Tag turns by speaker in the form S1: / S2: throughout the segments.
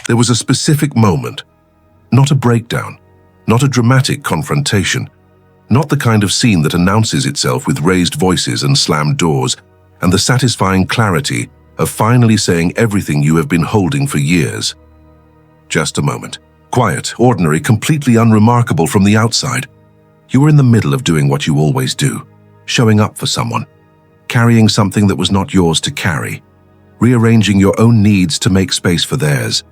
S1: There was a specific moment, not a breakdown, not a dramatic confrontation, not the kind of scene that announces itself with raised voices and slammed doors, and the satisfying clarity of finally saying everything you have been holding for years. Just a moment. Quiet, ordinary, completely unremarkable from the outside. You were in the middle of doing what you always do, showing up for someone, carrying something that was not yours to carry, rearranging your own needs to make space for theirs,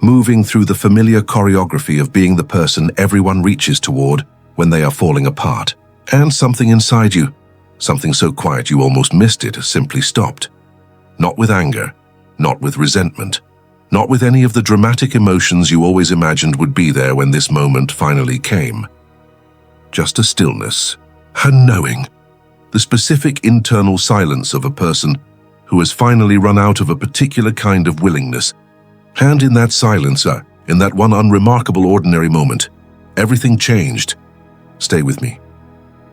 S1: moving through the familiar choreography of being the person everyone reaches toward when they are falling apart. And something inside you, something so quiet you almost missed it, simply stopped. Not with anger, not with resentment, not with any of the dramatic emotions you always imagined would be there when this moment finally came. Just a stillness, a knowing, the specific internal silence of a person who has finally run out of a particular kind of willingness. And in that silence, in that one unremarkable ordinary moment, everything changed. Stay with me.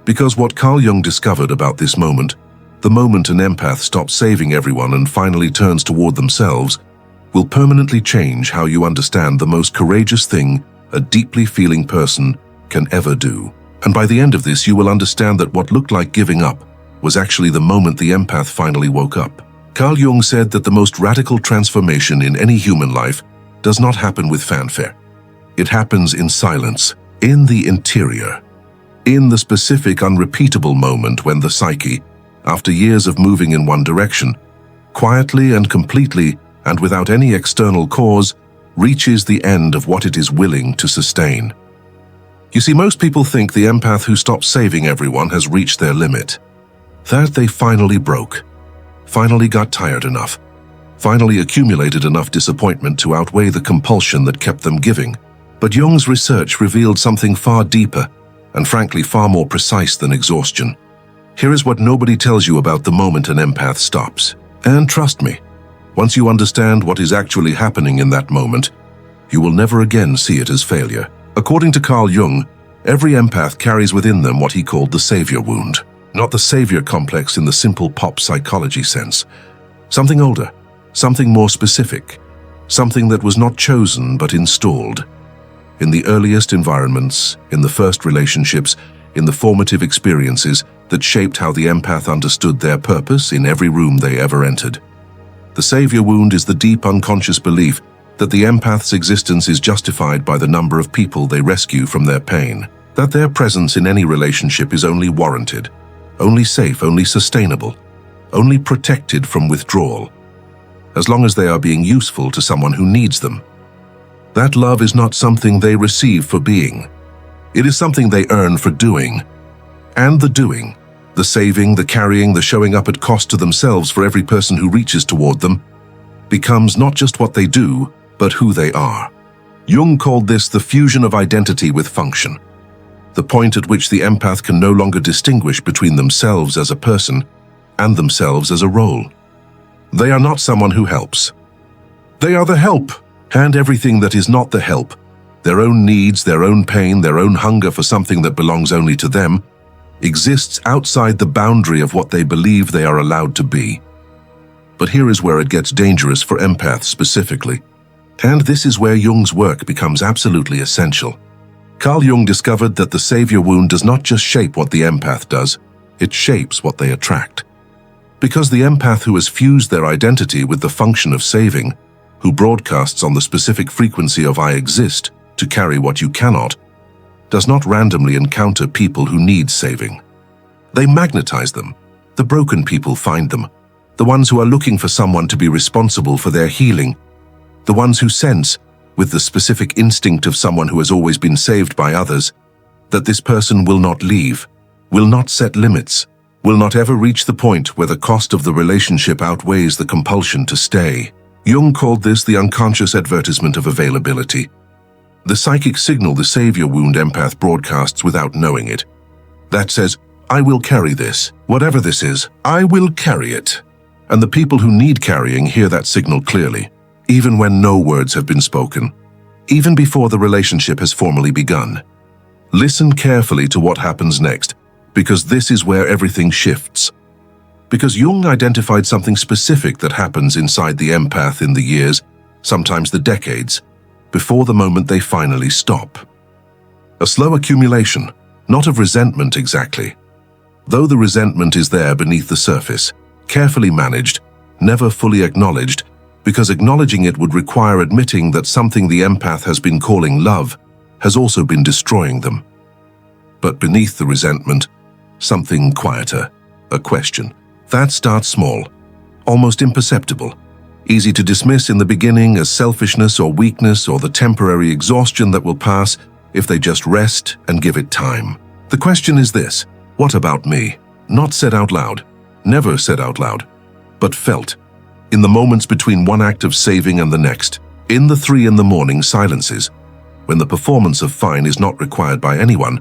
S1: Because what Carl Jung discovered about this moment, the moment an empath stops saving everyone and finally turns toward themselves, will permanently change how you understand the most courageous thing a deeply feeling person can ever do. And by the end of this, you will understand that what looked like giving up was actually the moment the empath finally woke up. Carl Jung said that the most radical transformation in any human life does not happen with fanfare. It happens in silence, in the interior, in the specific, unrepeatable moment when the psyche, after years of moving in one direction, quietly and completely and without any external cause, reaches the end of what it is willing to sustain. You see, most people think the empath who stops saving everyone has reached their limit. That they finally broke, finally got tired enough, finally accumulated enough disappointment to outweigh the compulsion that kept them giving. But Jung's research revealed something far deeper and frankly far more precise than exhaustion. Here is what nobody tells you about the moment an empath stops. And trust me, once you understand what is actually happening in that moment, you will never again see it as failure. According to Carl Jung, every empath carries within them what he called the savior wound. Not the savior complex in the simple pop psychology sense. Something older, something more specific, something that was not chosen but installed. In the earliest environments, in the first relationships, in the formative experiences that shaped how the empath understood their purpose in every room they ever entered. The savior wound is the deep unconscious belief that the empath's existence is justified by the number of people they rescue from their pain, that their presence in any relationship is only warranted, only safe, only sustainable, only protected from withdrawal, as long as they are being useful to someone who needs them. That love is not something they receive for being. It is something they earn for doing. And the doing, the saving, the carrying, the showing up at cost to themselves for every person who reaches toward them, becomes not just what they do, but who they are. Jung called this the fusion of identity with function, the point at which the empath can no longer distinguish between themselves as a person and themselves as a role. They are not someone who helps. They are the help, and everything that is not the help, their own needs, their own pain, their own hunger for something that belongs only to them, exists outside the boundary of what they believe they are allowed to be. But here is where it gets dangerous for empaths specifically. And this is where Jung's work becomes absolutely essential. Carl Jung discovered that the savior wound does not just shape what the empath does, it shapes what they attract. Because the empath who has fused their identity with the function of saving, who broadcasts on the specific frequency of I exist to carry what you cannot, does not randomly encounter people who need saving. They magnetize them. The broken people find them. The ones who are looking for someone to be responsible for their healing. The ones who sense, with the specific instinct of someone who has always been saved by others, that this person will not leave, will not set limits, will not ever reach the point where the cost of the relationship outweighs the compulsion to stay. Jung called this the unconscious advertisement of availability. The psychic signal the savior wound empath broadcasts without knowing it. That says, I will carry this. Whatever this is, I will carry it. And the people who need carrying hear that signal clearly, even when no words have been spoken, even before the relationship has formally begun. Listen carefully to what happens next, because this is where everything shifts. Because Jung identified something specific that happens inside the empath in the years sometimes the decades, before the moment they finally stop. A slow accumulation, not of resentment exactly. Though the resentment is there beneath the surface, carefully managed, never fully acknowledged, because acknowledging it would require admitting that something the empath has been calling love has also been destroying them. But beneath the resentment, something quieter, a question. That starts small, almost imperceptible, easy to dismiss in the beginning as selfishness or weakness or the temporary exhaustion that will pass if they just rest and give it time. The question is this: what about me? Not said out loud, never said out loud, but felt. In the moments between one act of saving and the next, in the 3 a.m. silences, when the performance of fine is not required by anyone,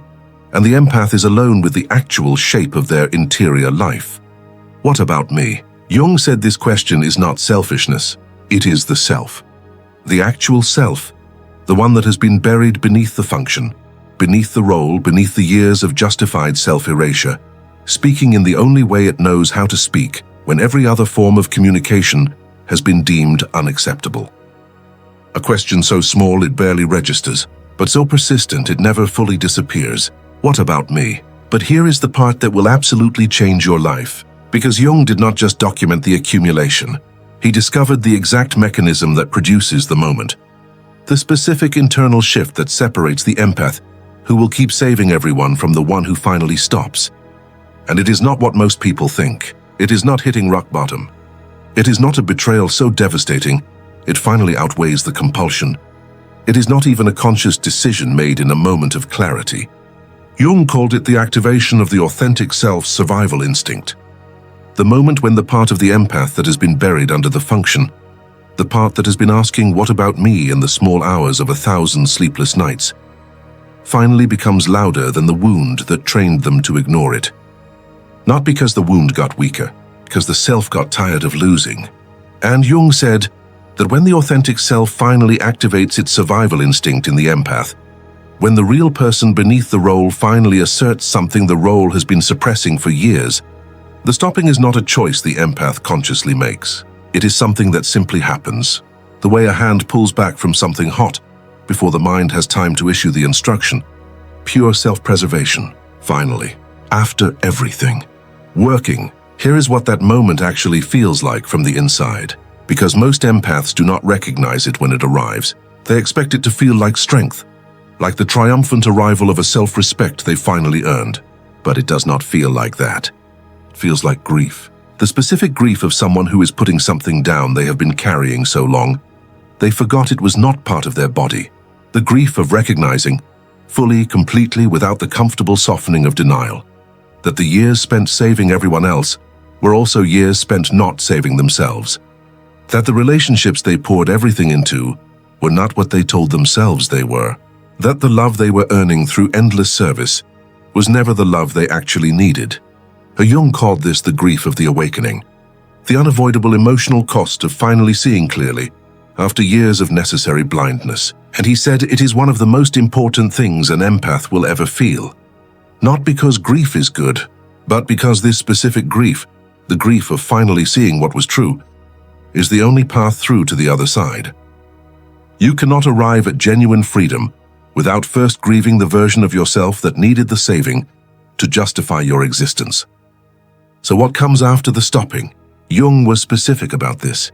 S1: and the empath is alone with the actual shape of their interior life. What about me? Jung said this question is not selfishness, it is the self. The actual self, the one that has been buried beneath the function, beneath the role, beneath the years of justified self-erasure, speaking in the only way it knows how to speak when every other form of communication has been deemed unacceptable. A question so small it barely registers, but so persistent it never fully disappears. What about me? But here is the part that will absolutely change your life. Because Jung did not just document the accumulation, he discovered the exact mechanism that produces the moment. The specific internal shift that separates the empath, who will keep saving everyone, from the one who finally stops. And it is not what most people think. It is not hitting rock bottom. It is not a betrayal so devastating, it finally outweighs the compulsion. It is not even a conscious decision made in a moment of clarity. Jung called it the activation of the authentic self's survival instinct. The moment when the part of the empath that has been buried under the function, the part that has been asking "what about me" in the small hours of 1,000 sleepless nights, finally becomes louder than the wound that trained them to ignore it. Not because the wound got weaker, because the self got tired of losing. And Jung said that when the authentic self finally activates its survival instinct in the empath, when the real person beneath the role finally asserts something the role has been suppressing for years, the stopping is not a choice the empath consciously makes. It is something that simply happens, the way a hand pulls back from something hot before the mind has time to issue the instruction. Pure self-preservation, finally, after everything. Working, here is what that moment actually feels like from the inside. Because most empaths do not recognize it when it arrives. They expect it to feel like strength, like the triumphant arrival of a self-respect they finally earned. But it does not feel like that. It feels like grief. The specific grief of someone who is putting something down they have been carrying so long, they forgot it was not part of their body. The grief of recognizing, fully, completely, without the comfortable softening of denial, that the years spent saving everyone else were also years spent not saving themselves. That the relationships they poured everything into were not what they told themselves they were. That the love they were earning through endless service was never the love they actually needed. Jung called this the grief of the awakening, the unavoidable emotional cost of finally seeing clearly after years of necessary blindness. And he said it is one of the most important things an empath will ever feel. Not because grief is good, but because this specific grief, the grief of finally seeing what was true, is the only path through to the other side. You cannot arrive at genuine freedom without first grieving the version of yourself that needed the saving to justify your existence. So what comes after the stopping? Jung was specific about this.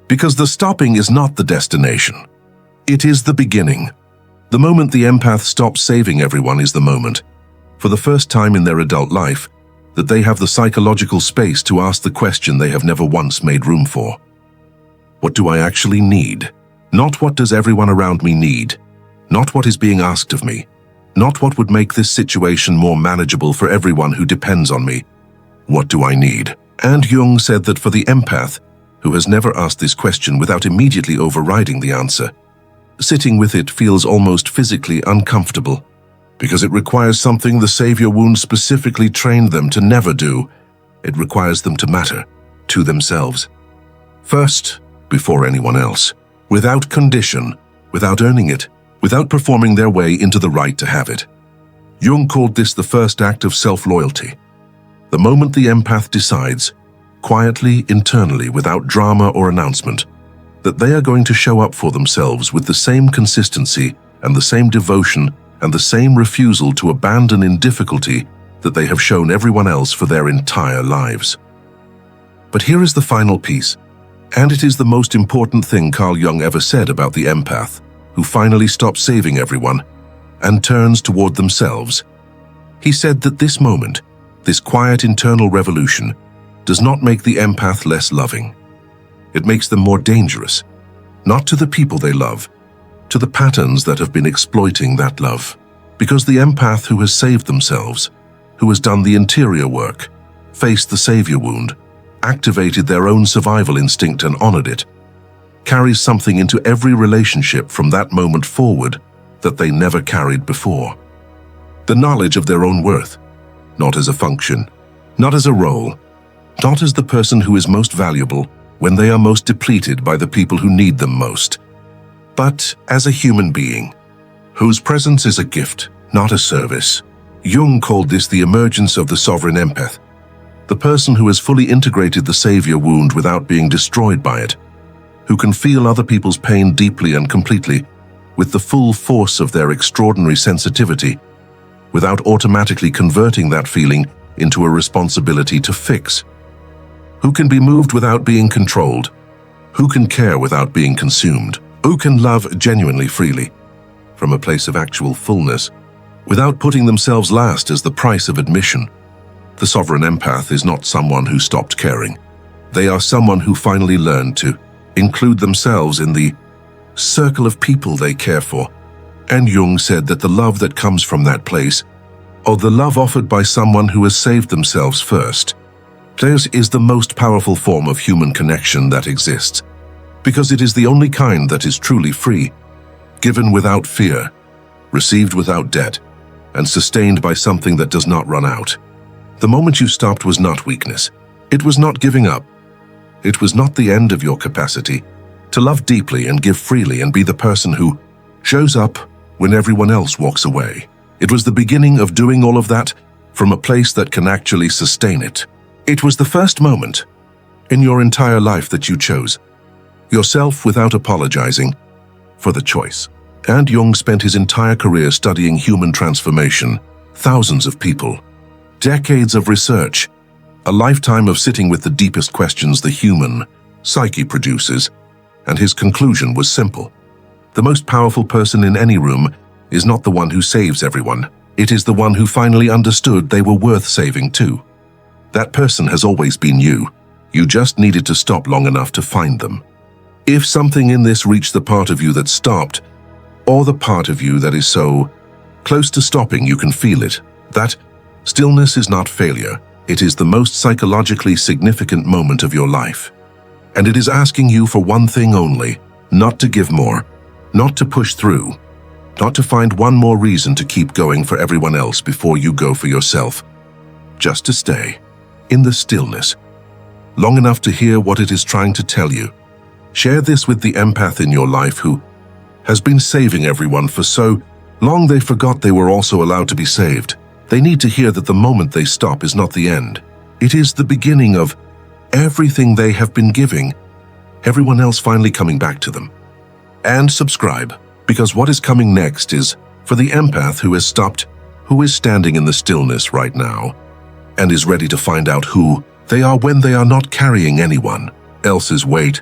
S1: Because the stopping is not the destination. It is the beginning. The moment the empath stops saving everyone is the moment, for the first time in their adult life, that they have the psychological space to ask the question they have never once made room for. What do I actually need? Not what does everyone around me need. Not what is being asked of me. Not what would make this situation more manageable for everyone who depends on me. What do I need? And Jung said that for the empath, who has never asked this question without immediately overriding the answer, sitting with it feels almost physically uncomfortable, because it requires something the savior wound specifically trained them to never do. It requires them to matter, to themselves. First, before anyone else, without condition, without earning it, without performing their way into the right to have it. Jung called this the first act of self-loyalty. The moment the empath decides, quietly, internally, without drama or announcement, that they are going to show up for themselves with the same consistency and the same devotion and the same refusal to abandon in difficulty that they have shown everyone else for their entire lives. But here is the final piece, and it is the most important thing Carl Jung ever said about the empath, who finally stops saving everyone and turns toward themselves. He said that this moment, this quiet internal revolution, does not make the empath less loving. It makes them more dangerous, not to the people they love, to the patterns that have been exploiting that love. Because the empath who has saved themselves, who has done the interior work, faced the savior wound, activated their own survival instinct and honored it, carries something into every relationship from that moment forward that they never carried before. The knowledge of their own worth, not as a function, not as a role, not as the person who is most valuable when they are most depleted by the people who need them most, but as a human being, whose presence is a gift, not a service. Jung called this the emergence of the sovereign empath, the person who has fully integrated the savior wound without being destroyed by it, who can feel other people's pain deeply and completely, with the full force of their extraordinary sensitivity, without automatically converting that feeling into a responsibility to fix, who can be moved without being controlled, who can care without being consumed, who can love genuinely freely, from a place of actual fullness, without putting themselves last as the price of admission. The sovereign empath is not someone who stopped caring. They are someone who finally learned to include themselves in the circle of people they care for. And Jung said that the love that comes from that place, or the love offered by someone who has saved themselves first, this is the most powerful form of human connection that exists, because it is the only kind that is truly free, given without fear, received without debt, and sustained by something that does not run out. The moment you stopped was not weakness. It was not giving up. It was not the end of your capacity to love deeply and give freely and be the person who shows up when everyone else walks away. It was the beginning of doing all of that from a place that can actually sustain it. It was the first moment in your entire life that you chose yourself without apologizing for the choice. And Jung spent his entire career studying human transformation, thousands of people, decades of research, a lifetime of sitting with the deepest questions the human psyche produces, and his conclusion was simple. The most powerful person in any room is not the one who saves everyone. It is the one who finally understood they were worth saving too. That person has always been you. You just needed to stop long enough to find them. If something in this reached the part of you that stopped, or the part of you that is so close to stopping you can feel it, that stillness is not failure. It is the most psychologically significant moment of your life. And it is asking you for one thing only, not to give more, not to push through, not to find one more reason to keep going for everyone else before you go for yourself. Just to stay in the stillness, long enough to hear what it is trying to tell you. Share this with the empath in your life who has been saving everyone for so long they forgot they were also allowed to be saved. They need to hear that the moment they stop is not the end. It is the beginning of everything they have been giving, everyone else finally coming back to them. And subscribe, because what is coming next is for the empath who has stopped, who is standing in the stillness right now, and is ready to find out who they are when they are not carrying anyone else's weight.